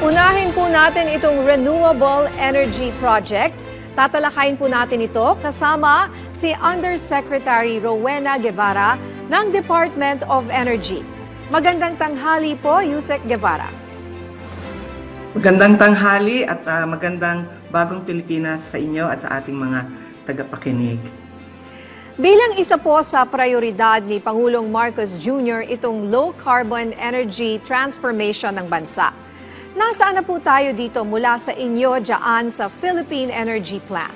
Unahin po natin itong Renewable Energy Project. Tatalakayin po natin ito kasama si Undersecretary Rowena Guevara ng Department of Energy. Magandang tanghali po, Yusek Guevara. Magandang tanghali at magandang bagong Pilipinas sa inyo at sa ating mga tagapakinig. Bilang isa po sa prioridad ni Pangulong Marcos Jr. itong low-carbon energy transformation ng bansa. Nasaan na po tayo dito mula sa inyo dyan sa Philippine Energy Plan?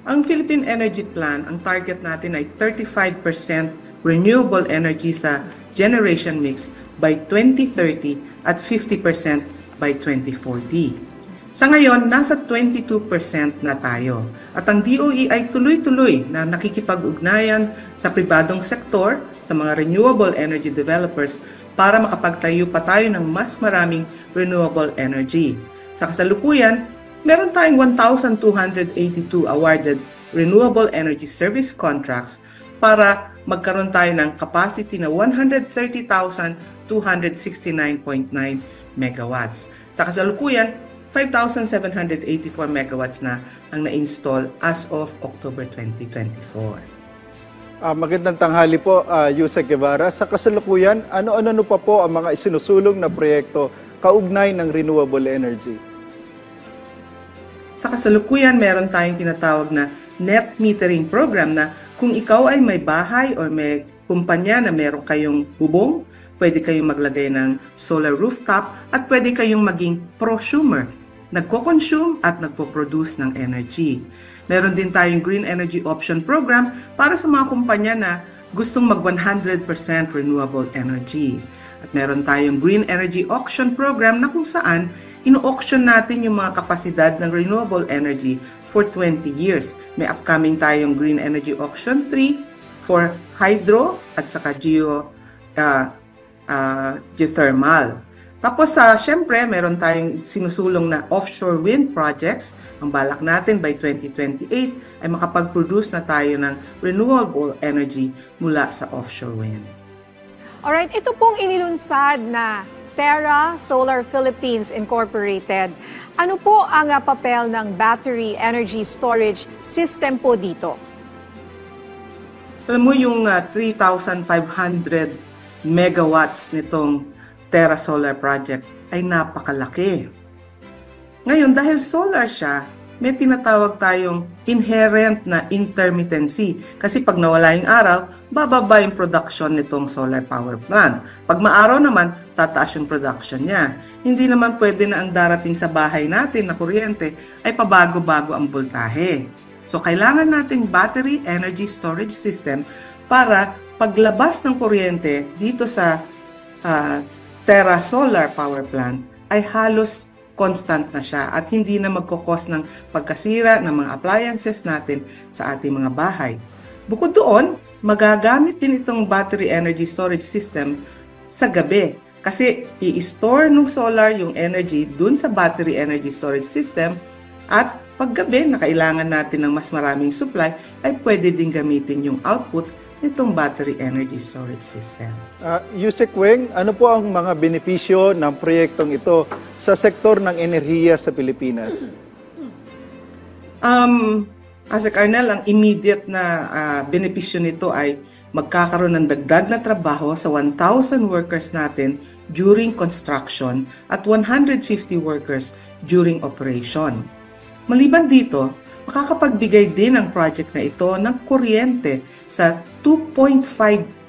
Ang Philippine Energy Plan, ang target natin ay 35% renewable energy sa generation mix by 2030 at 50% by 2040. Sa ngayon, nasa 22% na tayo. At ang DOE ay tuloy-tuloy na nakikipag-ugnayan sa pribadong sektor, sa mga renewable energy developers, para makapagtayo pa tayo ng mas maraming renewable energy. Sa kasalukuyan, meron tayong 1,282 awarded renewable energy service contracts para magkaroon tayo ng capacity na 130,269.9 megawatts. Sa kasalukuyan, 5,784 megawatts na ang na-install as of October 2024. Magandang tanghali po, Yusek Guevara. Sa kasalukuyan, ano-ano pa po ang mga isinusulong na proyekto kaugnay ng renewable energy? Sa kasalukuyan, meron tayong tinatawag na net metering program na kung ikaw ay may bahay o may kumpanya na meron kayong bubong, pwede kayong maglagay ng solar rooftop at pwede kayong maging prosumer, nagko-consume at nagpo-produce ng energy. Meron din tayong Green Energy Option Program para sa mga kumpanya na gustong mag 100% renewable energy. At meron tayong Green Energy Auction Program na kung saan ino-auction natin yung mga kapasidad ng renewable energy for 20 years. May upcoming tayong Green Energy Auction 3 for hydro at saka geothermal. Tapos syempre, meron tayong sinusulong na offshore wind projects. Ang balak natin by 2028 ay makapag-produce na tayo ng renewable energy mula sa offshore wind. Alright, ito pong inilunsad na Terra Solar Philippines Incorporated. Ano po ang papel ng battery energy storage system po dito? Alam mo yung 3,500 megawatts nitong Terra Solar Project ay napakalaki. Ngayon, dahil solar siya, may tinatawag tayong inherent na intermittency. Kasi pag nawala yung araw, bababa yung production nitong solar power plant. Pag maaraw naman, tataas yung production niya. Hindi naman pwede na ang darating sa bahay natin na kuryente ay pabago-bago ang voltahe. So, kailangan nating battery energy storage system para paglabas ng kuryente dito sa Terra Solar Power Plant ay halos constant na siya at hindi na magkukos ng pagkasira ng mga appliances natin sa ating mga bahay. Bukod doon, magagamit din itong battery energy storage system sa gabi kasi i-store ng solar yung energy dun sa battery energy storage system at paggabi na kailangan natin ng mas maraming supply ay pwede din gamitin yung output nitong battery energy storage system. Yusek Weng, ano po ang mga benepisyo ng proyektong ito sa sektor ng enerhiya sa Pilipinas? Asek Arnel, ang immediate na benepisyo nito ay magkakaroon ng dagdag na trabaho sa 1,000 workers natin during construction at 150 workers during operation. Maliban dito, makakapagbigay din ang project na ito ng kuryente sa 2.5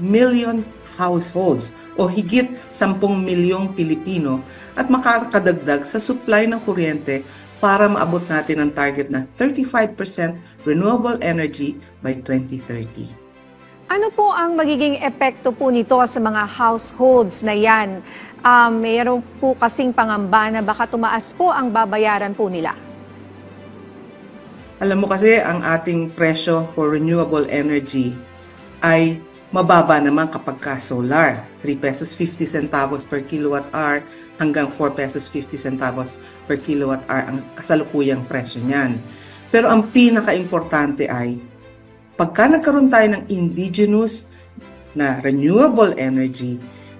million households o higit 10 milyong Pilipino at makakadagdag sa supply ng kuryente para maabot natin ang target na 35% renewable energy by 2030. Ano po ang magiging epekto po nito sa mga households na yan? Mayroon po kasing pangamba na baka tumaas po ang babayaran po nila. Alam mo kasi ang ating presyo for renewable energy ay mababa naman kapag ka solar. 3 pesos 50 centavos per kilowatt hour hanggang 4 pesos 50 centavos per kilowatt hour ang kasalukuyang presyo niyan. Pero ang pinaka-importante ay pagka nagkaroon tayo ng indigenous na renewable energy,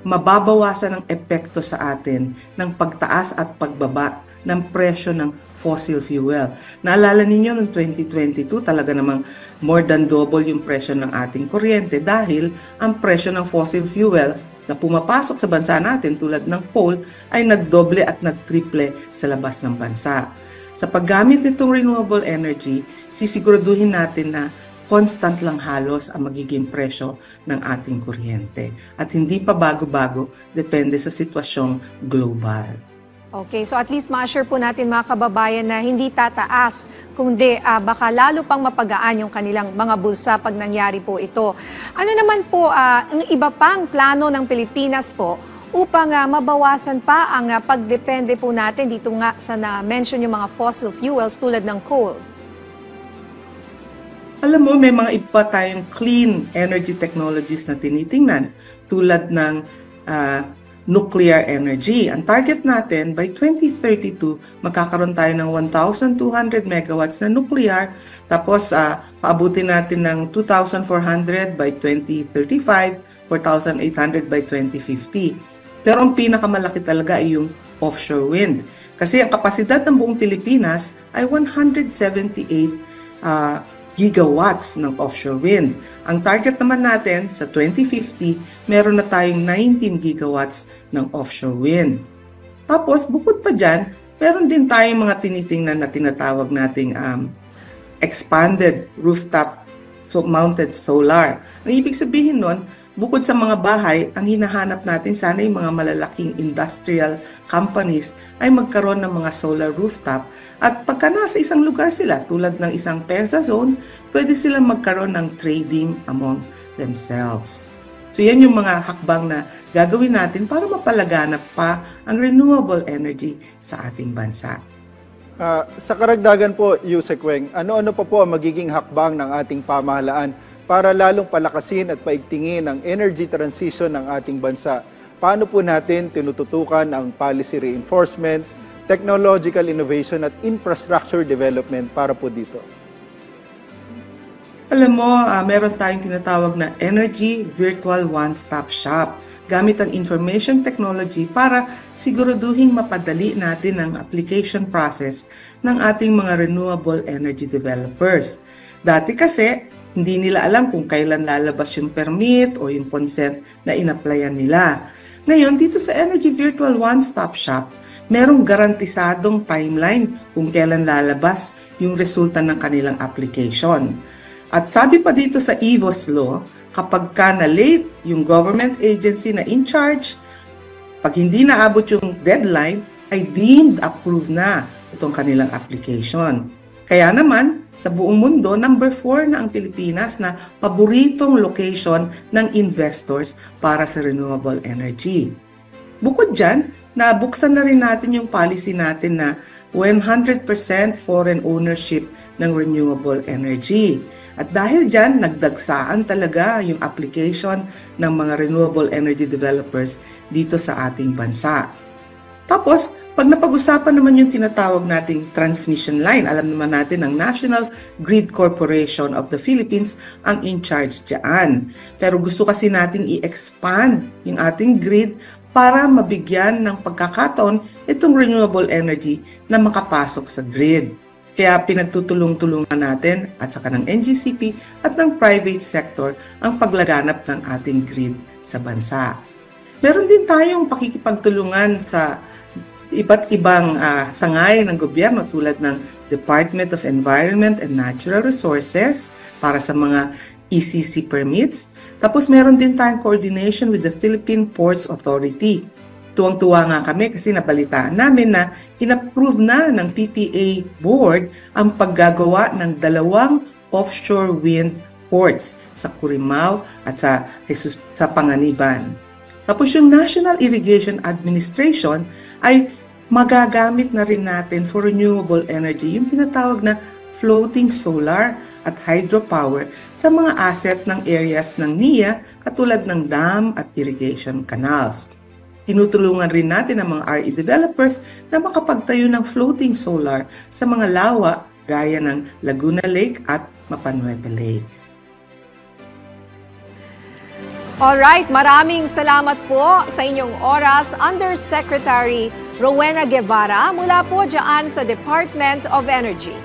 mababawasan ang epekto sa atin ng pagtaas at pagbaba ng presyo ng fossil fuel. Naalala ninyo noong 2022, talaga namang more than double yung presyo ng ating kuryente dahil ang presyo ng fossil fuel na pumapasok sa bansa natin tulad ng coal ay nagdoble at nagtriple sa labas ng bansa. Sa paggamit nitong renewable energy, sisiguraduhin natin na constant lang halos ang magiging presyo ng ating kuryente at hindi pa bago-bago, depende sa sitwasyong global. Okay, so at least ma-assure po natin mga kababayan na hindi tataas, kundi baka lalo pang mapagaan yung kanilang mga bulsa pag nangyari po ito. Ano naman po ang iba pang plano ng Pilipinas po upang mabawasan pa ang pagdepende po natin dito nga sa na-mention yung mga fossil fuels tulad ng coal? Alam mo, may mga iba tayong clean energy technologies na tinitingnan tulad ng nuclear energy. Ang target natin, by 2032, magkakaroon tayo ng 1,200 megawatts na nuclear, tapos paabutin natin ng 2,400 by 2035, 4,800 by 2050. Pero ang pinakamalaki talaga ay yung offshore wind. Kasi ang kapasidad ng buong Pilipinas ay 178 gigawatts ng offshore wind. Ang target naman natin sa 2050, meron na tayong 19 gigawatts ng offshore wind. Tapos, bukod pa dyan, meron din tayong mga tinitingnan na tinatawag nating expanded rooftop mounted solar. Ang ibig sabihin nun, bukod sa mga bahay, ang hinahanap natin sana yung mga malalaking industrial companies ay magkaroon ng mga solar rooftop at pagka nasa isang lugar sila, tulad ng isang PESA zone, pwede silang magkaroon ng trading among themselves. So yan yung mga hakbang na gagawin natin para mapalaganap pa ang renewable energy sa ating bansa. Sa karagdagan po, Yusek Weng, ano-ano pa po ang magiging hakbang ng ating pamahalaan para lalong palakasin at paigtingin ang energy transition ng ating bansa? Paano po natin tinututukan ang policy reinforcement, technological innovation at infrastructure development para po dito? Alam mo, meron tayong tinatawag na Energy Virtual One-Stop Shop gamit ang information technology para siguraduhin mapadali natin ang application process ng ating mga renewable energy developers. Dati kasi, hindi nila alam kung kailan lalabas yung permit o yung consent na in-applyan nila. Ngayon, dito sa Energy Virtual One-Stop Shop, merong garantisadong timeline kung kailan lalabas yung resulta ng kanilang application. At sabi pa dito sa EVOS Law, kapag ka na-late yung government agency na in charge, pag hindi naabot yung deadline, ay deemed approved na itong kanilang application. Kaya naman, sa buong mundo, number 4 na ang Pilipinas na paboritong location ng investors para sa renewable energy. Bukod dyan, nabuksan na rin natin yung policy natin na 100% foreign ownership ng renewable energy. At dahil dyan, nagdagsaan talaga yung application ng mga renewable energy developers dito sa ating bansa. Tapos, pag napag-usapan naman yung tinatawag nating transmission line, alam naman natin ang National Grid Corporation of the Philippines ang in charge dyan. Pero gusto kasi nating i-expand yung ating grid para mabigyan ng pagkakataon itong renewable energy na makapasok sa grid. Kaya pinagtutulong-tulungan natin at saka ng NGCP at ng private sector ang paglaganap ng ating grid sa bansa. Meron din tayong pakikipagtulungan sa iba't ibang sangay ng gobyerno tulad ng Department of Environment and Natural Resources para sa mga ECC permits. Tapos meron din tayong coordination with the Philippine Ports Authority. Tuwang-tuwa nga kami kasi nabalitaan namin na in-approve na ng PPA Board ang paggagawa ng 2 offshore wind ports sa Curimaao at sa Panganiban. Tapos yung National Irrigation Administration ay magagamit na rin natin for renewable energy, yung tinatawag na floating solar at hydropower sa mga asset ng areas ng NIA katulad ng dam at irrigation canals. Tinutulungan rin natin ang mga RE developers na makapagtayo ng floating solar sa mga lawa gaya ng Laguna Lake at Mapanuete Lake. Alright, maraming salamat po sa inyong oras, Undersecretary Rowena Guevara mula po dyan sa Department of Energy.